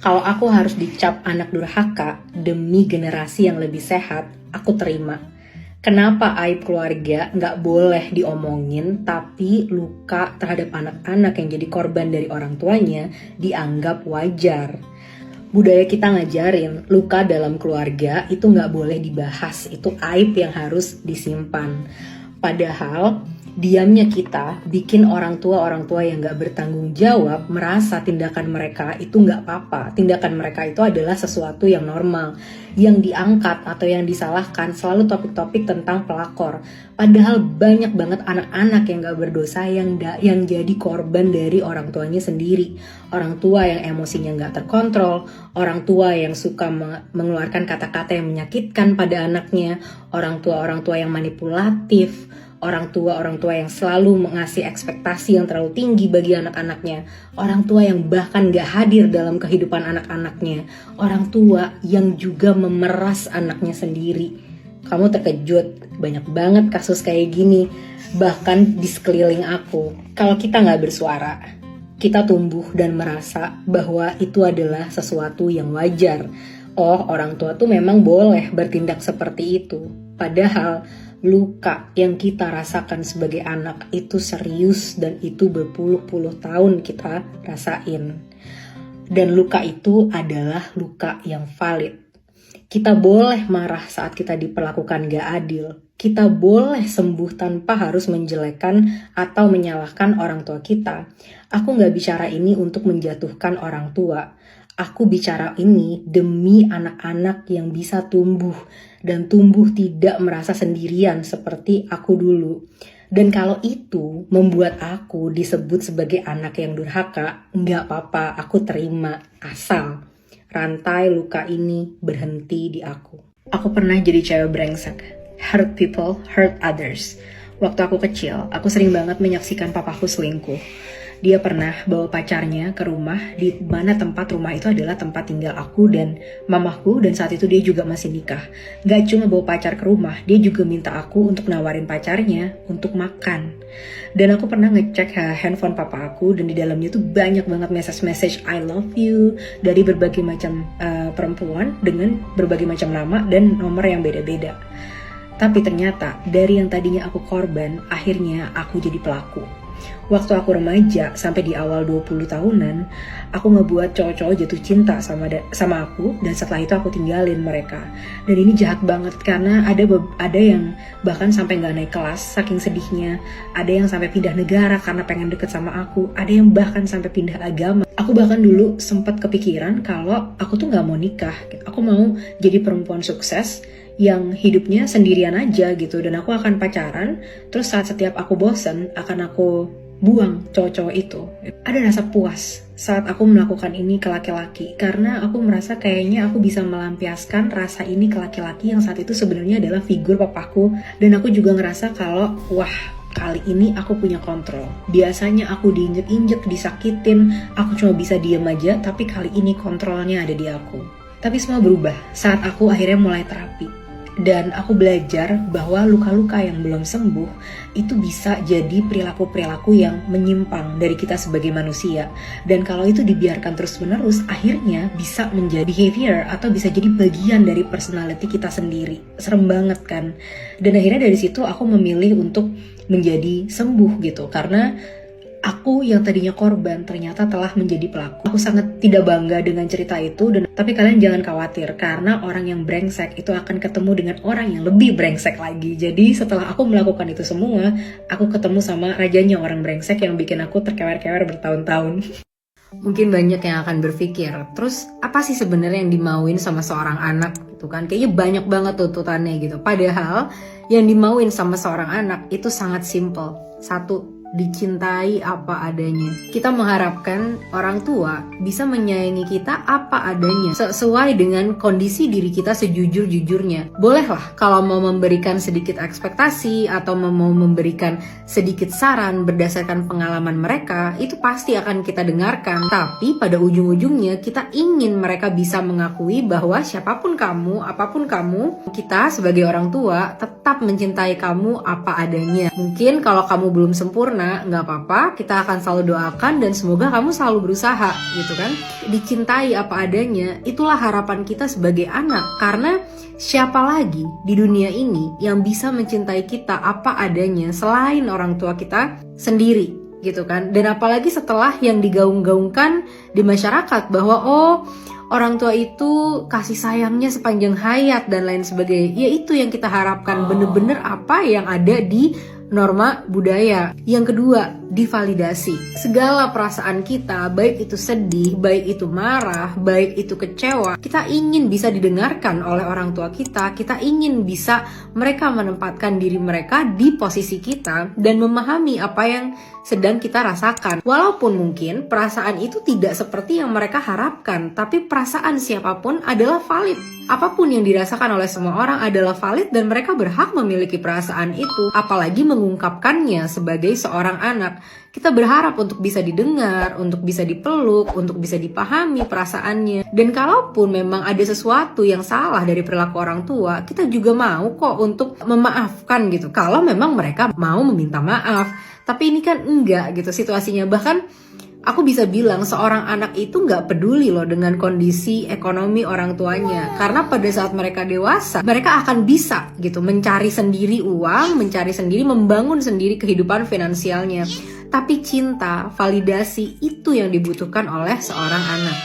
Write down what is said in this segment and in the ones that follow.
Kalau aku harus dicap anak durhaka demi generasi yang lebih sehat, aku terima. Kenapa aib keluarga nggak boleh diomongin, tapi luka terhadap anak-anak yang jadi korban dari orang tuanya dianggap wajar? Budaya kita ngajarin luka dalam keluarga itu nggak boleh dibahas, itu aib yang harus disimpan. Padahal diamnya kita bikin orang tua yang gak bertanggung jawab merasa tindakan mereka itu gak apa-apa. Tindakan mereka itu adalah sesuatu yang normal. Yang diangkat atau yang disalahkan selalu topik-topik tentang pelakor. Padahal banyak banget anak-anak yang gak berdosa yang jadi korban dari orang tuanya sendiri. Orang tua yang emosinya gak terkontrol, orang tua yang suka mengeluarkan kata-kata yang menyakitkan pada anaknya, orang tua yang manipulatif, orang tua yang selalu mengasih ekspektasi yang terlalu tinggi bagi anak-anaknya, orang tua yang bahkan gak hadir dalam kehidupan anak-anaknya, orang tua yang juga memeras anaknya sendiri. Kamu terkejut, banyak banget kasus kayak gini, bahkan di sekeliling aku. Kalau kita gak bersuara, kita tumbuh dan merasa bahwa itu adalah sesuatu yang wajar. Oh, orang tua tuh memang boleh bertindak seperti itu. Padahal luka yang kita rasakan sebagai anak itu serius dan itu berpuluh-puluh tahun kita rasain. Dan luka itu adalah luka yang valid. Kita boleh marah saat kita diperlakukan gak adil. Kita boleh sembuh tanpa harus menjelekkan atau menyalahkan orang tua kita. Aku gak bicara ini untuk menjatuhkan orang tua. Aku bicara ini demi anak-anak yang bisa tumbuh dan tumbuh tidak merasa sendirian seperti aku dulu. Dan kalau itu membuat aku disebut sebagai anak yang durhaka, nggak apa-apa, aku terima. Asal rantai luka ini berhenti di aku. Aku pernah jadi cewek brengsek. Hurt people, hurt others. Waktu aku kecil, aku sering banget menyaksikan papaku selingkuh. Dia pernah bawa pacarnya ke rumah di mana tempat rumah itu adalah tempat tinggal aku dan mamaku, dan saat itu dia juga masih nikah. Gak cuma bawa pacar ke rumah, dia juga minta aku untuk nawarin pacarnya untuk makan. Dan aku pernah ngecek handphone papa aku dan di dalamnya tuh banyak banget message I love you dari berbagai macam perempuan dengan berbagai macam nama dan nomor yang beda-beda. Tapi ternyata dari yang tadinya aku korban, akhirnya aku jadi pelaku. Waktu aku remaja sampai di awal 20 tahunan, aku ngebuat cowok-cowok jatuh cinta sama aku, dan setelah itu aku tinggalin mereka. Dan ini jahat banget karena ada yang bahkan sampai nggak naik kelas saking sedihnya, ada yang sampai pindah negara karena pengen deket sama aku, ada yang bahkan sampai pindah agama. Aku bahkan dulu sempat kepikiran kalau aku tuh nggak mau nikah, aku mau jadi perempuan sukses yang hidupnya sendirian aja gitu, dan aku akan pacaran, terus saat setiap aku bosen akan aku buang cowok-cowok itu. Ada rasa puas saat aku melakukan ini ke laki-laki, karena aku merasa kayaknya aku bisa melampiaskan rasa ini ke laki-laki yang saat itu sebenarnya adalah figur papaku. Dan aku juga ngerasa kalau wah, kali ini aku punya kontrol. Biasanya aku diinjek-injek, disakitin, aku cuma bisa diem aja, tapi kali ini kontrolnya ada di aku. Tapi semua berubah saat aku akhirnya mulai terapi. Dan aku belajar bahwa luka-luka yang belum sembuh itu bisa jadi perilaku-perilaku yang menyimpang dari kita sebagai manusia. Dan kalau itu dibiarkan terus-menerus, akhirnya bisa menjadi behavior atau bisa jadi bagian dari personality kita sendiri. Serem banget kan? Dan akhirnya dari situ aku memilih untuk menjadi sembuh gitu, karena aku yang tadinya korban ternyata telah menjadi pelaku. Aku sangat tidak bangga dengan cerita itu, tapi kalian jangan khawatir karena orang yang brengsek itu akan ketemu dengan orang yang lebih brengsek lagi. Jadi setelah aku melakukan itu semua, aku ketemu sama rajanya orang brengsek yang bikin aku terkewer-kewer bertahun-tahun. Mungkin banyak yang akan berpikir, terus apa sih sebenarnya yang dimauin sama seorang anak gitu kan? Kayaknya banyak banget tuntutannya gitu. Padahal yang dimauin sama seorang anak itu sangat simple. Satu, dicintai apa adanya. Kita mengharapkan orang tua bisa menyayangi kita apa adanya, sesuai dengan kondisi diri kita sejujur-jujurnya. Bolehlah kalau mau memberikan sedikit ekspektasi atau mau memberikan sedikit saran berdasarkan pengalaman mereka, itu pasti akan kita dengarkan. Tapi pada ujung-ujungnya kita ingin mereka bisa mengakui bahwa siapapun kamu, apapun kamu, kita sebagai orang tua tetap mencintai kamu apa adanya. Mungkin kalau kamu belum sempurna, sempurna, nggak apa-apa, kita akan selalu doakan dan semoga kamu selalu berusaha gitu kan. Dicintai apa adanya, itulah harapan kita sebagai anak. Karena siapa lagi di dunia ini yang bisa mencintai kita apa adanya selain orang tua kita sendiri gitu kan. Dan apalagi setelah yang digaung-gaungkan di masyarakat bahwa orang tua itu kasih sayangnya sepanjang hayat dan lain sebagainya. Ya itu yang kita harapkan, bener-bener apa yang ada di norma budaya. Yang kedua, divalidasi. Segala perasaan kita, baik itu sedih, baik itu marah, baik itu kecewa, kita ingin bisa didengarkan oleh orang tua kita. Kita ingin bisa mereka menempatkan diri mereka di posisi kita dan memahami apa yang sedang kita rasakan. Walaupun mungkin perasaan itu tidak seperti yang mereka harapkan, tapi perasaan siapapun adalah valid. Apapun yang dirasakan oleh semua orang adalah valid dan mereka berhak memiliki perasaan itu, apalagi mengungkapkannya sebagai seorang anak. Kita berharap untuk bisa didengar, untuk bisa dipeluk, untuk bisa dipahami perasaannya. Dan kalaupun memang ada sesuatu yang salah dari perilaku orang tua, kita juga mau kok untuk memaafkan gitu. Kalau memang mereka mau meminta maaf. Tapi ini kan enggak gitu situasinya. Bahkan aku bisa bilang seorang anak itu nggak peduli loh dengan kondisi ekonomi orang tuanya. Karena pada saat mereka dewasa, mereka akan bisa gitu mencari sendiri uang, mencari sendiri, membangun sendiri kehidupan finansialnya. Tapi cinta, validasi itu yang dibutuhkan oleh seorang anak.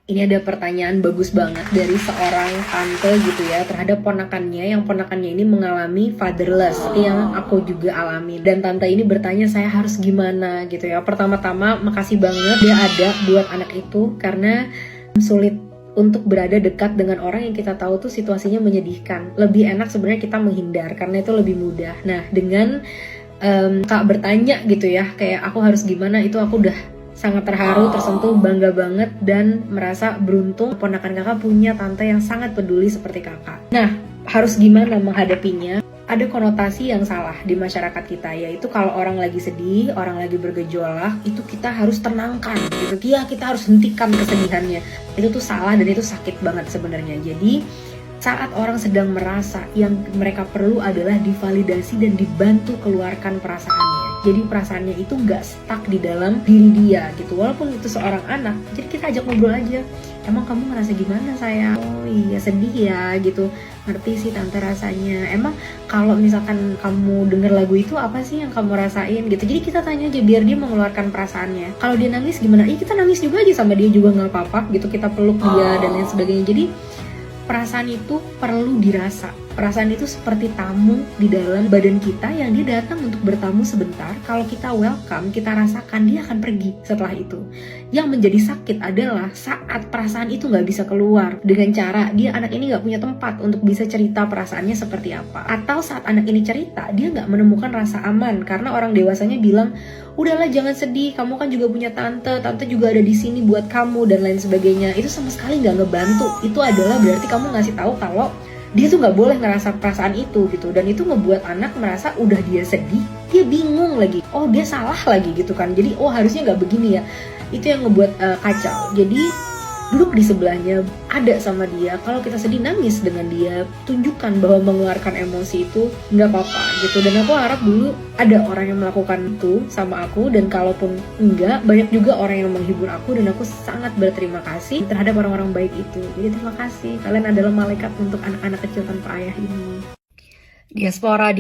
Ini ada pertanyaan bagus banget dari seorang tante gitu ya terhadap ponakannya, yang ponakannya ini mengalami fatherless yang aku juga alami. Dan tante ini bertanya saya harus gimana gitu ya. Pertama-tama makasih banget dia ada buat anak itu, karena sulit untuk berada dekat dengan orang yang kita tahu tuh situasinya menyedihkan. Lebih enak sebenarnya kita menghindar karena itu lebih mudah. Nah dengan Kak bertanya gitu ya kayak aku harus gimana, itu aku udah sangat terharu, tersentuh, bangga banget dan merasa beruntung ponakan kakak punya tante yang sangat peduli seperti kakak. Nah, harus gimana menghadapinya? Ada konotasi yang salah di masyarakat kita, yaitu kalau orang lagi sedih, orang lagi bergejolak, itu kita harus tenangkan gitu. Ya, kita harus hentikan kesedihannya. Itu tuh salah dan itu sakit banget sebenarnya. Jadi saat orang sedang merasa yang mereka perlu adalah divalidasi dan dibantu keluarkan perasaannya. Jadi perasaannya itu nggak stuck di dalam diri dia gitu. Walaupun itu seorang anak, jadi kita ajak ngobrol aja. Emang kamu ngerasa gimana sayang? Oh iya sedih ya gitu. Ngerti sih tante rasanya. Emang kalau misalkan kamu denger lagu itu apa sih yang kamu rasain gitu. Jadi kita tanya aja biar dia mengeluarkan perasaannya. Kalau dia nangis gimana? Kita nangis juga aja sama dia juga nggak apa-apa gitu. Kita peluk dia dan lain sebagainya. Jadi perasaan itu perlu dirasa. Perasaan itu seperti tamu di dalam badan kita yang dia datang untuk bertamu sebentar. Kalau kita welcome, kita rasakan, dia akan pergi setelah itu. Yang menjadi sakit adalah saat perasaan itu nggak bisa keluar dengan cara dia anak ini nggak punya tempat untuk bisa cerita perasaannya seperti apa. Atau saat anak ini cerita, dia nggak menemukan rasa aman karena orang dewasanya bilang, udahlah jangan sedih, kamu kan juga punya tante juga ada di sini buat kamu dan lain sebagainya. Itu sama sekali nggak ngebantu. Itu adalah berarti kamu ngasih tahu kalau dia tuh nggak boleh ngerasa perasaan itu gitu. Dan itu ngebuat anak merasa udah dia sedih, dia bingung lagi, oh dia salah lagi gitu kan. Jadi oh harusnya nggak begini ya. Itu yang ngebuat kacau. Jadi duduk di sebelahnya, ada sama dia. Kalau kita sedih, nangis dengan dia, tunjukkan bahwa mengeluarkan emosi itu nggak apa-apa gitu. Dan aku harap dulu ada orang yang melakukan itu sama aku, dan kalaupun enggak, banyak juga orang yang menghibur aku, dan aku sangat berterima kasih terhadap orang-orang baik itu. Jadi terima kasih, kalian adalah malaikat untuk anak-anak kecil tanpa ayah ini. Diaspora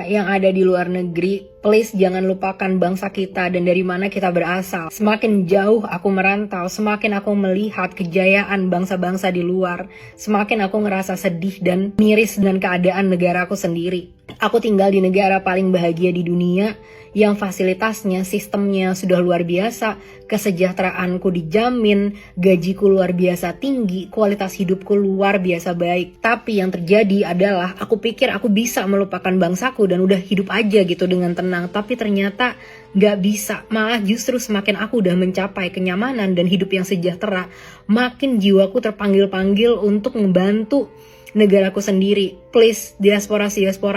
yang ada di luar negeri, please jangan lupakan bangsa kita dan dari mana kita berasal. Semakin jauh aku merantau, semakin aku melihat kejayaan bangsa-bangsa di luar, semakin aku ngerasa sedih dan miris dengan keadaan negaraku sendiri. Aku tinggal di negara paling bahagia di dunia, yang fasilitasnya, sistemnya sudah luar biasa, kesejahteraanku dijamin, gajiku luar biasa tinggi, kualitas hidupku luar biasa baik. Tapi yang terjadi adalah aku pikir aku bisa melupakan bangsaku dan udah hidup aja gitu dengan tenang. Tapi ternyata gak bisa, malah justru semakin aku udah mencapai kenyamanan dan hidup yang sejahtera, makin jiwaku terpanggil-panggil untuk membantu negaraku sendiri. Please, diaspora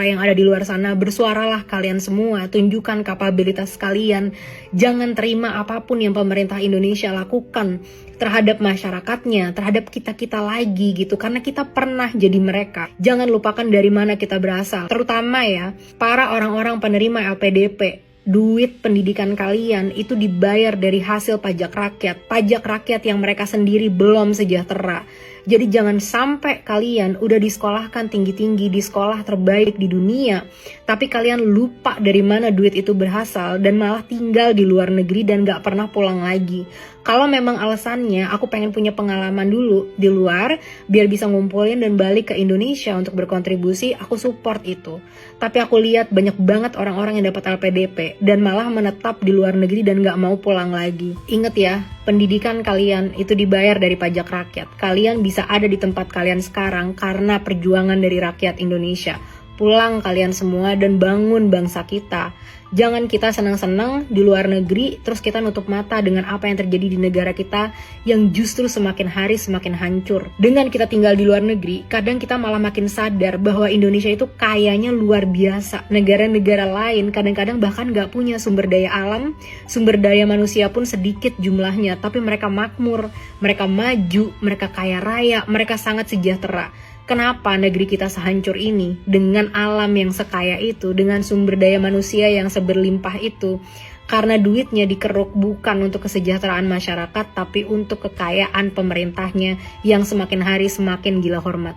yang ada di luar sana, bersuaralah kalian semua, tunjukkan kapabilitas kalian. Jangan terima apapun yang pemerintah Indonesia lakukan terhadap masyarakatnya, terhadap kita-kita lagi gitu, karena kita pernah jadi mereka. Jangan lupakan dari mana kita berasal, terutama ya para orang-orang penerima LPDP. duit pendidikan kalian itu dibayar dari hasil pajak rakyat yang mereka sendiri belum sejahtera. Jadi jangan sampai kalian udah disekolahkan tinggi-tinggi di sekolah terbaik di dunia, tapi kalian lupa dari mana duit itu berasal dan malah tinggal di luar negeri dan gak pernah pulang lagi. Kalau memang alasannya aku pengen punya pengalaman dulu di luar biar bisa ngumpulin dan balik ke Indonesia untuk berkontribusi, aku support itu. Tapi aku lihat banyak banget orang-orang yang dapat LPDP dan malah menetap di luar negeri dan gak mau pulang lagi. Ingat ya, pendidikan kalian itu dibayar dari pajak rakyat. Kalian bisa ada di tempat kalian sekarang karena perjuangan dari rakyat Indonesia. Pulang kalian semua dan bangun bangsa kita. Jangan kita senang-senang di luar negeri terus kita nutup mata dengan apa yang terjadi di negara kita yang justru semakin hari semakin hancur. Dengan kita tinggal di luar negeri, kadang kita malah makin sadar bahwa Indonesia itu kayanya luar biasa. Negara-negara lain kadang-kadang bahkan gak punya sumber daya alam, sumber daya manusia pun sedikit jumlahnya, tapi mereka makmur, mereka maju, mereka kaya raya, mereka sangat sejahtera. Kenapa negeri kita sehancur ini dengan alam yang sekaya itu, dengan sumber daya manusia yang seberlimpah itu? Karena duitnya dikeruk bukan untuk kesejahteraan masyarakat, tapi untuk kekayaan pemerintahnya yang semakin hari semakin gila hormat.